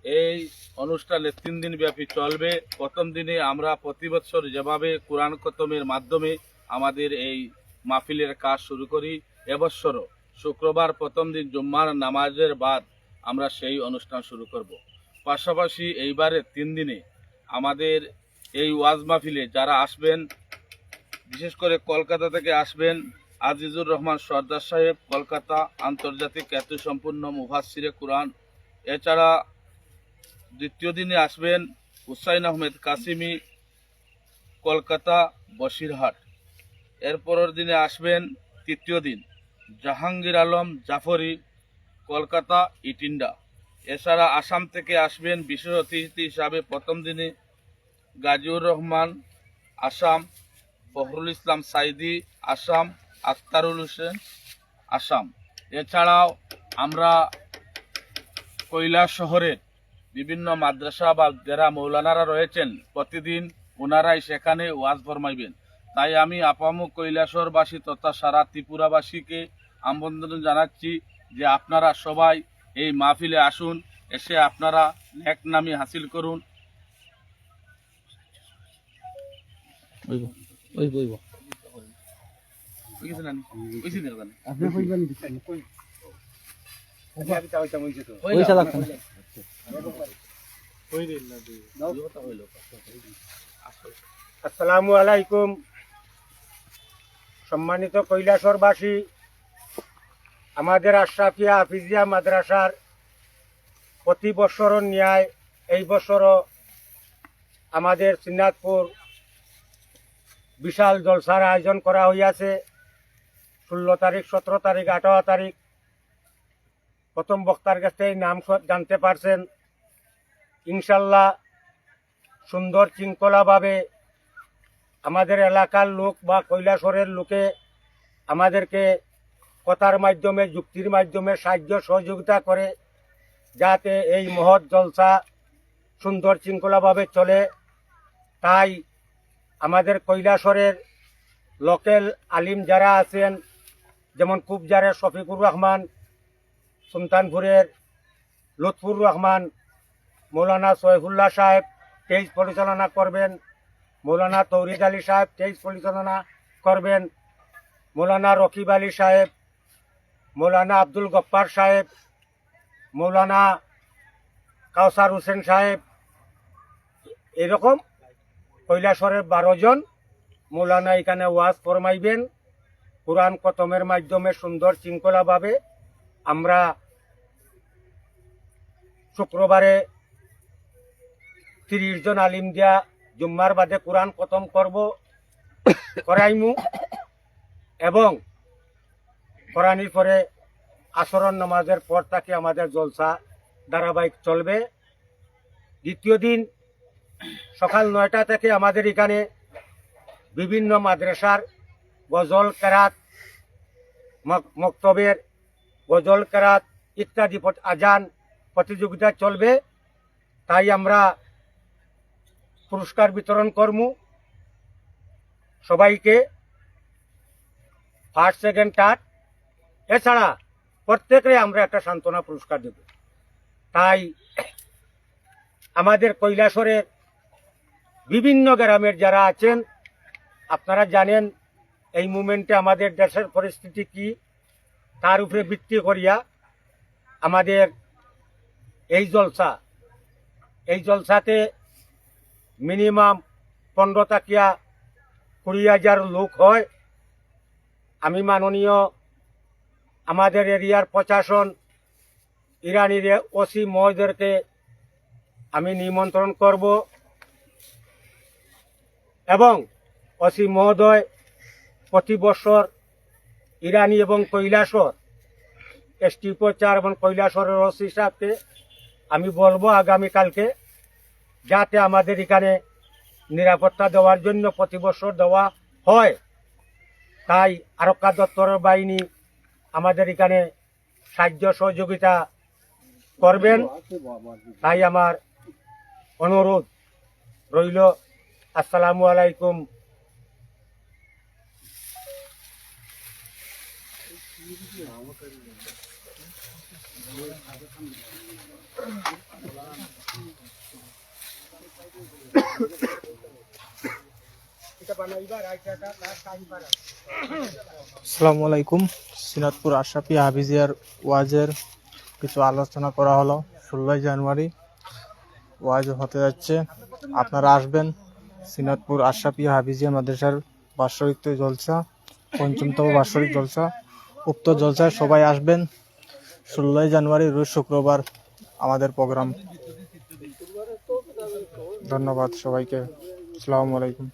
এই অনুষ্ঠানে 3 দিন ব্যাপী চলবে। প্রথম দিনে আমরা প্রতি বছর যেভাবে কোরআন খতমের মাধ্যমে আমাদের এই মাহফিলের কাজ শুরু করি, এবছরও শুক্রবার প্রথম দিন জুম্মার নামাজের বাদ আমরা সেই অনুষ্ঠান শুরু করব। পাশাপাশি এইবারে 3 দিনে আমাদের এই ওয়াজ মাহফিলে যারা আসবেন, বিশেষ করে কলকাতা থেকে আসবেন আজিজুর রহমান সর্দার সাহেব, কলকাতা, আন্তর্জাতিক খ্যাতিসম্পন্ন মুফাসসিরে কুরআন। এছাড়া দ্বিতীয় দিনে আসবেন হুসাইন আহমেদ কাসিমি, কলকাতা, বসিরহাট। এরপরের দিনে আসবেন তৃতীয় দিন জাহাঙ্গীর আলম জাফরি, কলকাতা, ইটিন্ডা। এছাড়া আসাম থেকে আসবেন বিশেষ অতিথি হিসাবে প্রথম দিনে গাজীউর রহমান, আসাম, ফখরুল ইসলাম সাইদি, আসাম, আখতারুল হোসেন, আসাম। এছাড়াও আমরা কৈলাস শহরের বিভিন্ন মাদ্রাসা বা যারা মৌলানারা রয়েছেন প্রতিদিন ওনারাই সেখানে ওয়াজ ফরমাইবেন। তাই আমি আপামু কৈলাসরবাসী তথা সারা ত্রিপুরাবাসীকে আমন্ত্রণ জানাচ্ছি যে আপনারা সবাই এই মাহফিলে আসুন, এসে আপনারা নেকনামি হাসিল করুন। আসসালামু আলাইকুম। সম্মানিত কৈলাসরবাসী, আমাদের আশরাফিয়া হাফিজিয়া মাদ্রাসার প্রতি বছরের ন্যায় এই বছরও আমাদের শ্রীনাথপুর বিশাল জলসার আয়োজন করা হইয়াছে। 16 তারিখ, 17 তারিখ, 18 তারিখ। প্রথম বক্তার কাছে নাম জানতে পারছেন। ইনশাল্লাহ সুন্দর শৃঙ্খলাভাবে আমাদের এলাকার লোক বা কৈলাসরের লোকে আমাদেরকে কথার মাধ্যমে, যুক্তির মাধ্যমে সাহায্য সহযোগিতা করে যাতে এই মহৎ জলসা সুন্দর শৃঙ্খলাভাবে চলে। তাই আমাদের কৈলাসরের লোকাল আলিম যারা আছেন, যেমন কুবজারের শফিকুর রহমান, সুলতানপুরের লুৎফুর রহমান, মৌলানা সৈফুল্লাহ সাহেব স্টেজ পরিচালনা করবেন, মৌলানা তৌরিদ আলী সাহেব স্টেজ পরিচালনা করবেন, মৌলানা রকিব আলী সাহেব, মৌলানা আব্দুল গফ্ফার সাহেব, মৌলানা কাউসার হোসেন সাহেব, এরকম কৈলাসরের 12 জন মৌলানা এখানে ওয়াজ ফরমাইবেন। কোরআন খতমের মাধ্যমে সুন্দর শৃঙ্খলাভাবে আমরা শুক্রবারে 30 জন আলিম দিয়া জুম্মার বাদে কোরআন খতম করাইমু এবং কোরআনের পরে আসরের নামাজের পর তাকে আমাদের জলসা ধারাবাহিক চলবে। দ্বিতীয় দিন সকাল 9টা থেকে আমাদের এখানে বিভিন্ন মাদ্রাসার গজল কেরাত, মক্তবের গজল কেরাত ইত্যাদি আজান প্রতিযোগিতা চলবে। তাই আমরা পুরস্কার বিতরণ করমু সবাইকে, ফার্স্ট, সেকেন্ড, থার্ড। এছাড়া প্রত্যেকে আমরা একটা সান্ত্বনা পুরস্কার দেব। তাই আমাদের কৈলাসরের বিভিন্ন গ্রামের যারা আছেন, আপনারা জানেন এই মুমেন্টে আমাদের দেশের পরিস্থিতি কি, তার উপরে ভিত্তি করিয়া আমাদের এই জলসাতে মিনিমাম 15 থেকে 20,000 লোক হয়। আমি মাননীয় আমাদের এরিয়ার প্রশাসন ইরানির ওসি মহোদয়কে আমি নিমন্ত্রণ করব এবং ওসি মহোদয় প্রতি বছর ইরানি এবং কৈলাসর এসটি প্রচার এবং কৈলাসরের ওসি সাহেবকে আমি বলবো আগামীকালকে যাতে আমাদের এখানে নিরাপত্তা দেওয়ার জন্য প্রতি বছর দেওয়া হয়। তাই আরক্ষা দপ্তরের বাহিনী আমাদের এখানে সাহায্য সহযোগিতা করবেন। তাই আমার অনুরোধ রইল। আসসালামু আলাইকুম। আমাকে আসসালামু আলাইকুম। সিনাতপুর আশরাফি হাফিজিয়ার ওয়াজের কিছু আলোচনা করা হলো। 16 জানুয়ারি ওয়াজ হতে যাচ্ছে, আপনারা আসবেন। সিনাতপুর আশরাফি হাফিজিয়া মাদ্রাসার বাৎসরিক জলসা, ৫ম বাৎসরিক জলসা, উক্ত জলসায় সবাই আসবেন। 16 জানুয়ারি রোজ শুক্রবার আমাদের প্রোগ্রাম। ধন্যবাদ সবাইকে। আসসালামু আলাইকুম।